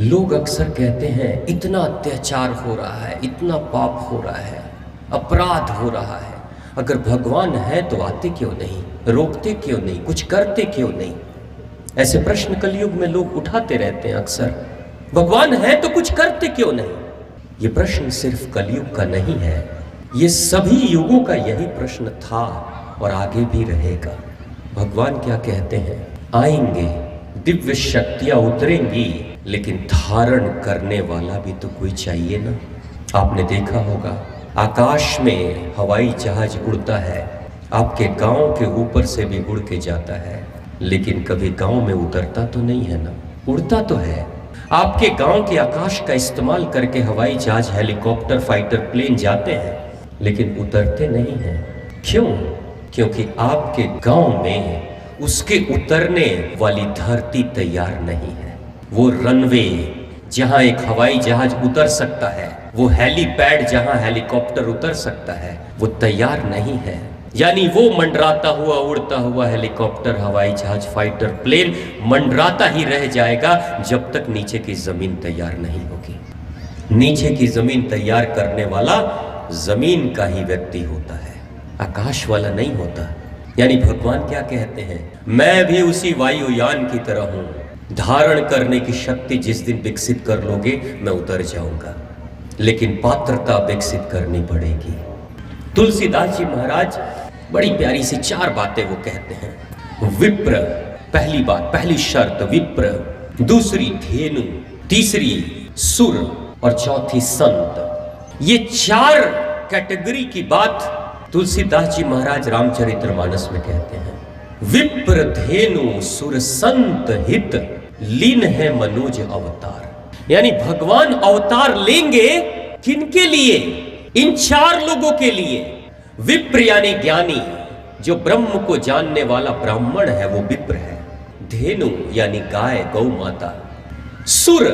लोग अक्सर कहते हैं इतना अत्याचार हो रहा है, इतना पाप हो रहा है, अपराध हो रहा है, अगर भगवान है तो आते क्यों नहीं, रोकते क्यों नहीं, कुछ करते क्यों नहीं। ऐसे प्रश्न कलयुग में लोग उठाते रहते हैं अक्सर। भगवान है तो कुछ करते क्यों नहीं। ये प्रश्न सिर्फ कलयुग का नहीं है, ये सभी युगों का यही प्रश्न था और आगे भी रहेगा। भगवान क्या कहते हैं, आएंगे, दिव्य शक्तियां उतरेंगी, लेकिन धारण करने वाला भी तो कोई चाहिए ना। आपने देखा होगा आकाश में हवाई जहाज उड़ता है, आपके गांव के ऊपर से भी उड़ के जाता है, लेकिन कभी गांव में उतरता तो नहीं है ना। उड़ता तो है, आपके गांव के आकाश का इस्तेमाल करके हवाई जहाज, हेलीकॉप्टर, फाइटर प्लेन जाते हैं, लेकिन उतरते नहीं हैं। क्यों? क्योंकि आपके गांव में उसके उतरने वाली धरती तैयार नहीं है। वो रनवे जहां एक हवाई जहाज उतर सकता है, वो हेलीपैड जहां हेलीकॉप्टर उतर सकता है, वो तैयार नहीं है। यानी वो मंडराता हुआ, उड़ता हुआ हेलीकॉप्टर, हवाई जहाज, फाइटर प्लेन मंडराता ही रह जाएगा जब तक नीचे की जमीन तैयार नहीं होगी। नीचे की जमीन तैयार करने वाला जमीन का ही व्यक्ति होता है, आकाश वाला नहीं होता। यानी भगवान क्या कहते हैं, मैं भी उसी वायुयान की तरह हूं, धारण करने की शक्ति जिस दिन विकसित कर लोगे मैं उतर जाऊंगा, लेकिन पात्रता विकसित करनी पड़ेगी। तुलसीदास जी महाराज बड़ी प्यारी सी 4 बातें वो कहते हैं। विप्र, पहली बात, पहली शर्त विप्र, दूसरी धेनु, तीसरी सुर और चौथी संत। ये 4 कैटेगरी की बात तुलसीदास जी महाराज रामचरितमानस में कहते हैं। विप्र, धेनु, सुर, संत, हित, लीन है मनुज अवतार। यानी भगवान अवतार लेंगे किनके लिए? इन 4 लोगों के लिए। विप्र यानी ज्ञानी, जो ब्रह्म को जानने वाला ब्राह्मण है, वो विप्र है। धेनु यानी गाय, गौ माता। सुर,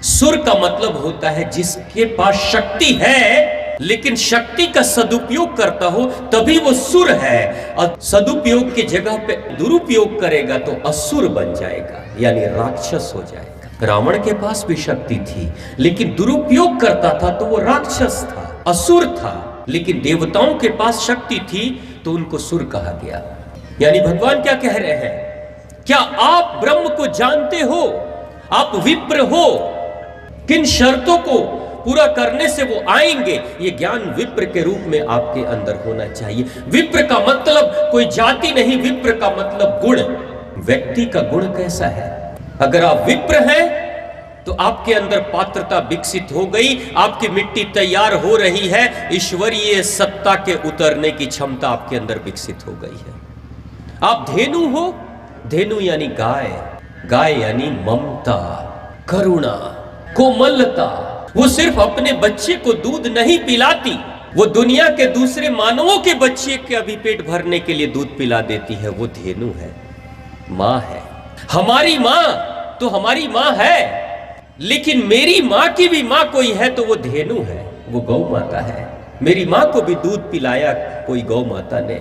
सुर का मतलब होता है जिसके पास शक्ति है लेकिन शक्ति का सदुपयोग करता हो तभी वो सुर है, और सदुपयोग की जगह पे दुरुपयोग करेगा तो असुर बन जाएगा, यानी राक्षस हो जाएगा। रावण के पास भी शक्ति थी लेकिन दुरुपयोग करता था तो वो राक्षस था, असुर था। लेकिन देवताओं के पास शक्ति थी तो उनको सुर कहा गया। यानी भगवान क्या कह रहे हैं, क्या आप ब्रह्म को जानते हो? आप विप्र हो, किन शर्तों को पूरा करने से वो आएंगे, ये ज्ञान विप्र के रूप में आपके अंदर होना चाहिए। विप्र का मतलब कोई जाति नहीं, विप्र का मतलब गुण। व्यक्ति का गुण कैसा है? अगर आप विप्र हैं तो आपके अंदर पात्रता विकसित हो गई, आपकी मिट्टी तैयार हो रही है, ईश्वरीय सत्ता के उतरने की क्षमता आपके अंदर विकसित हो गई है। आप धेनु हो, धेनु यानी गाय, गाय यानी ममता, करुणा, कोमलता। वो सिर्फ अपने बच्चे को दूध नहीं पिलाती, वो दुनिया के दूसरे मानवों के बच्चे के अभी पेट भरने के लिए दूध पिला देती है। वो धेनु है, मां है। हमारी मां तो हमारी मां है, लेकिन मेरी मां की भी मां कोई है तो वो धेनु है, वो गौ माता है। मेरी मां को भी दूध पिलाया कोई गौ माता ने,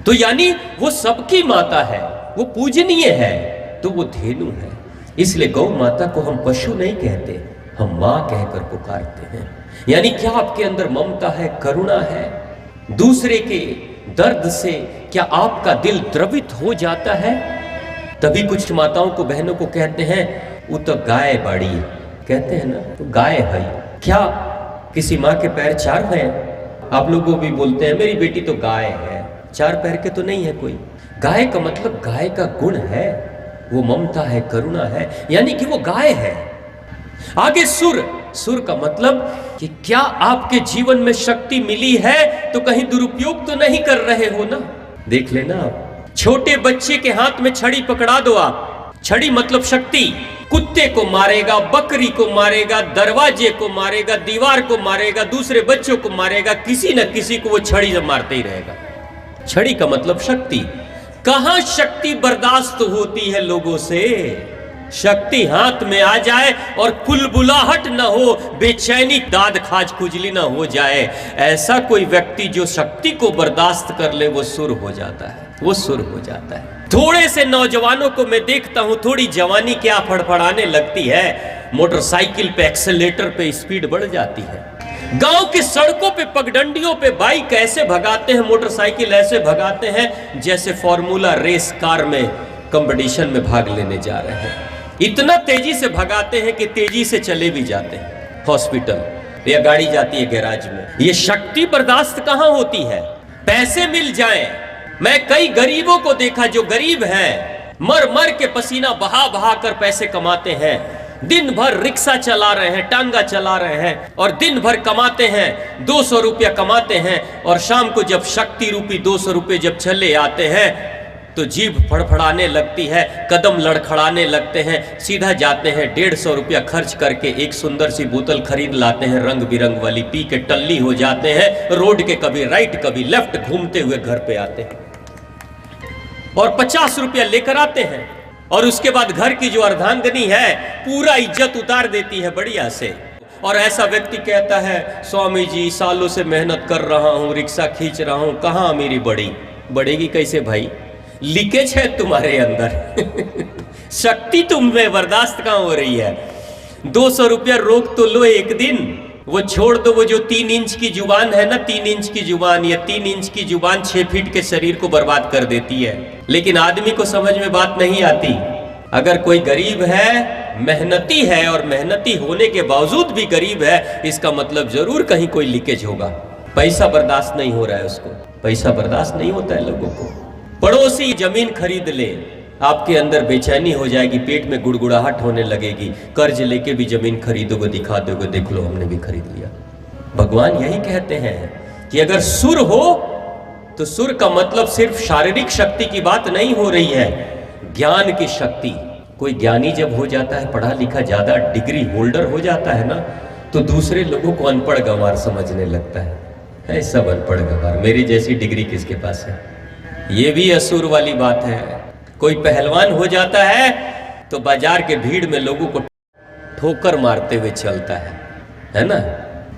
तो यानी वो सबकी माता है, वो पूजनीय है, तो वो धेनु है। इसलिए गौ माता को हम पशु नहीं कहते, हम मां कहकर पुकारते हैं। यानी क्या आपके अंदर ममता है, करुणा है? दूसरे के दर्द से क्या आपका दिल द्रवित हो जाता है? तभी कुछ माताओं को, बहनों को कहते हैं वो तो गाय बाड़ी, कहते हैं ना, तो गाय है। क्या किसी माँ के पैर 4 हैं? आप लोगों भी बोलते हैं मेरी बेटी तो गाय है, 4 पैर के तो नहीं है कोई। गाय का मतलब गाय का गुण है, वो ममता है, करुणा है, यानी कि वो गाय है। आगे सुर, सुर का मतलब कि क्या आपके जीवन में शक्ति मिली है तो कहीं दुरुपयोग तो नहीं कर रहे हो ना। देख लेना, आप छोटे बच्चे के हाथ में छड़ी पकड़ा दो, आप छड़ी मतलब शक्ति, कुत्ते को मारेगा, बकरी को मारेगा, दरवाजे को मारेगा, दीवार को मारेगा, दूसरे बच्चों को मारेगा, किसी न किसी को वो छड़ी से मारते ही रहेगा। छड़ी का मतलब शक्ति। कहां शक्ति बर्दाश्त होती है लोगों से? शक्ति हाथ में आ जाए और कुलबुलाहट न हो, बेचैनी, दाद खाज, खुजली न हो जाए, ऐसा कोई व्यक्ति जो शक्ति को बर्दाश्त कर ले, वो सुर हो जाता है, वो सुर हो जाता है। थोड़े से नौजवानों को मैं देखता हूं, थोड़ी जवानी क्या फड़फड़ाने लगती है, मोटरसाइकिल पे एक्सेलेटर पे स्पीड बढ़ जाती है। गांव की सड़कों पे पगडंडियों पे बाइक ऐसे भगाते हैं, मोटरसाइकिल ऐसे भगाते हैं जैसे फॉर्मूला रेस कार में कंपटीशन में भाग लेने जा रहे हैं। इतना तेजी से भगाते हैं कि तेजी से चले भी जाते हैं हॉस्पिटल, या गाड़ी जाती है गैराज में। ये शक्ति बर्दाश्त कहां होती है? पैसे मिल जाएं। मैं कई गरीबों को देखा जो गरीब हैं, मर मर के पसीना बहा बहा कर पैसे कमाते हैं, दिन भर रिक्शा चला रहे हैं, टांगा चला रहे हैं और दिन भर कमाते हैं, 200 रुपया कमाते हैं और शाम को जब शक्ति रूपी 200 रुपये जब चले आते हैं तो जीभ फड़फड़ाने लगती है, कदम लड़खड़ाने लगते हैं, सीधा जाते हैं 150 रुपया खर्च करके एक सुंदर सी बोतल खरीद लाते हैं रंग बिरंग वाली, पी के टल्ली हो जाते हैं, रोड के कभी राइट कभी लेफ्ट घूमते हुए घर पे आते हैं और 50 रुपया लेकर आते हैं और उसके बाद घर की जो अर्धांगनी है पूरा इज्जत उतार देती है बढ़िया से। और ऐसा व्यक्ति कहता है, स्वामी जी सालों से मेहनत कर रहा हूं, रिक्शा खींच रहा हूं, कहां मेरी बढ़ेगी कैसे भाई? लीकेज है तुम्हारे अंदर शक्ति तुम में बर्दाश्त कहां हो रही है? 200 रुपया रोक तो लो एक दिन, वो छोड़ दो। वो जो 3 इंच की जुबान है ना, 3 इंच की जुबान, या 3 इंच की जुबान 6 फीट के शरीर को बर्बाद कर देती है। लेकिन आदमी को समझ में बात नहीं आती। अगर कोई गरीब है, मेहनती है और मेहनती होने के बावजूद भी गरीब है, इसका मतलब जरूर कहीं कोई लीकेज होगा। पैसा बर्दाश्त नहीं हो रहा है उसको, पैसा बर्दाश्त नहीं होता है लोगों को। पड़ोसी जमीन खरीद ले, आपके अंदर बेचैनी हो जाएगी, पेट में गुड़गुड़ाहट होने लगेगी। कर्ज लेके भी जमीन खरीदोगे, दिखा दोगे, देख लो हमने भी खरीद लिया। भगवान यही कहते हैं कि अगर सुर हो तो सुर का मतलब सिर्फ शारीरिक शक्ति की बात नहीं हो रही है, ज्ञान की शक्ति। कोई ज्ञानी जब हो जाता है, पढ़ा लिखा ज्यादा डिग्री होल्डर हो जाता है ना, तो दूसरे लोगों को अनपढ़ गंवार समझने लगता है। सब अनपढ़ गंवार, मेरी जैसी डिग्री किसके पास है? ये भी असुर वाली बात है। कोई पहलवान हो जाता है तो बाजार के भीड़ में लोगों को ठोकर मारते हुए चलता है ना?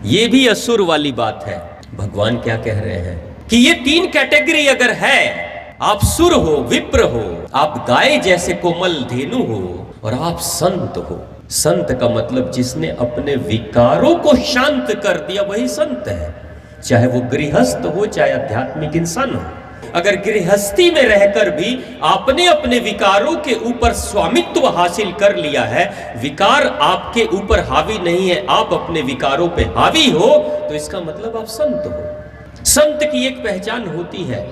ये भी असुर वाली बात है। भगवान क्या कह रहे हैं कि ये 3 कैटेगरी अगर है, आप सुर हो, विप्र हो, आप गाय जैसे कोमल धेनु हो और आप संत हो। संत का मतलब जिसने अपने विकारों को शांत कर दिया वही संत है, चाहे वो गृहस्थ हो चाहे आध्यात्मिक इंसान हो। अगर गृहस्थी में रहकर भी आपने अपने विकारों के ऊपर स्वामित्व हासिल कर लिया है, विकार आपके ऊपर हावी नहीं है, आप अपने विकारों पे हावी हो, तो इसका मतलब आप संत हो। संत की एक पहचान होती है,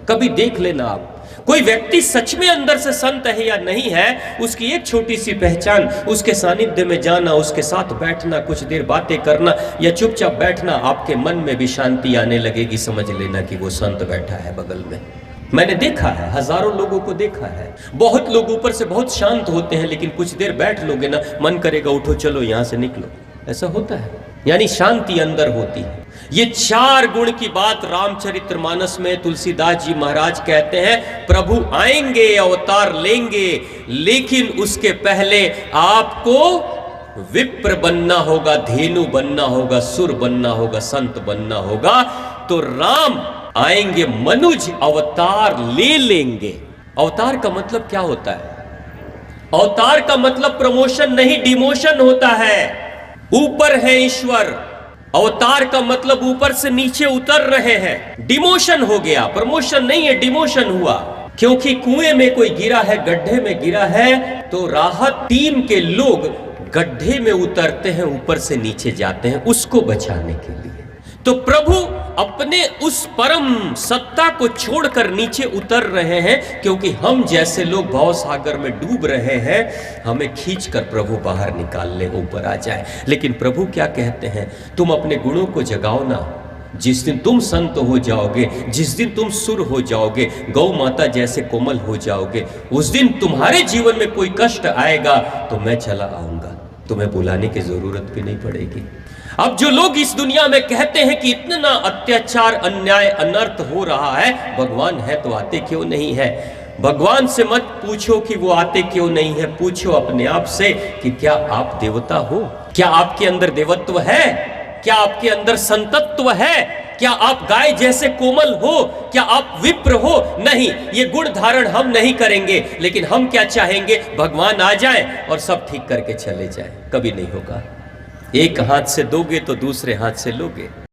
कभी देख लेना आप, कोई व्यक्ति सच में अंदर से संत है या नहीं है, उसकी एक छोटी सी पहचान, उसके सानिध्य में जाना, उसके साथ बैठना, कुछ देर बातें करना या चुपचाप बैठना, आपके मन में भी शांति आने लगेगी। समझ लेना कि वो संत बैठा है बगल में। मैंने देखा है, हजारों लोगों को देखा है। बहुत लोग ऊपर से बहुत शांत होते हैं, लेकिन कुछ देर बैठ लोगे ना, मन करेगा उठो चलो यहां से निकलो, ऐसा होता है। यानी शांति अंदर होती है। ये 4 गुण की बात रामचरितमानस में तुलसीदास जी महाराज कहते हैं, प्रभु आएंगे, अवतार लेंगे, लेकिन उसके पहले आपको विप्र बनना होगा, धेनु बनना होगा, सुर बनना होगा, संत बनना होगा। तो राम आएंगे, मनुज अवतार ले लेंगे। अवतार का मतलब क्या होता है? अवतार का मतलब प्रमोशन नहीं, डिमोशन होता है। ऊपर है ईश्वर, अवतार का मतलब ऊपर से नीचे उतर रहे हैं। डिमोशन हो गया, प्रमोशन नहीं है, डिमोशन हुआ। क्योंकि कुएं में कोई गिरा है, गड्ढे में गिरा है, तो राहत टीम के लोग गड्ढे में उतरते हैं, ऊपर से नीचे जाते हैं उसको बचाने के लिए। तो प्रभु अपने उस परम सत्ता को छोड़कर नीचे उतर रहे हैं, क्योंकि हम जैसे लोग भाव सागर में डूब रहे हैं, हमें खींचकर प्रभु बाहर निकाल ले, ऊपर आ जाए। लेकिन प्रभु क्या कहते हैं, तुम अपने गुणों को जगाओ ना। जिस दिन तुम संत हो जाओगे, जिस दिन तुम सुर हो जाओगे, गौ माता जैसे कोमल हो जाओगे, उस दिन तुम्हारे जीवन में कोई कष्ट आएगा तो मैं चला आऊंगा, तुम्हें बुलाने की जरूरत भी नहीं पड़ेगी। अब जो लोग इस दुनिया में कहते हैं कि इतना अत्याचार, अन्याय, अनर्थ हो रहा है, भगवान है तो आते क्यों नहीं है? भगवान से मत पूछो कि वो आते क्यों नहीं है, पूछो अपने आप से कि क्या आप देवता हो? क्या आपके अंदर देवत्व है? क्या आपके अंदर संतत्व है? क्या आप गाय जैसे कोमल हो? क्या आप विप्र हो? नहीं, ये गुण धारण हम नहीं करेंगे। लेकिन हम क्या चाहेंगे? भगवान आ जाए और सब ठीक करके चले जाए। कभी नहीं होगा। एक हाथ से दोगे तो दूसरे हाथ से लोगे।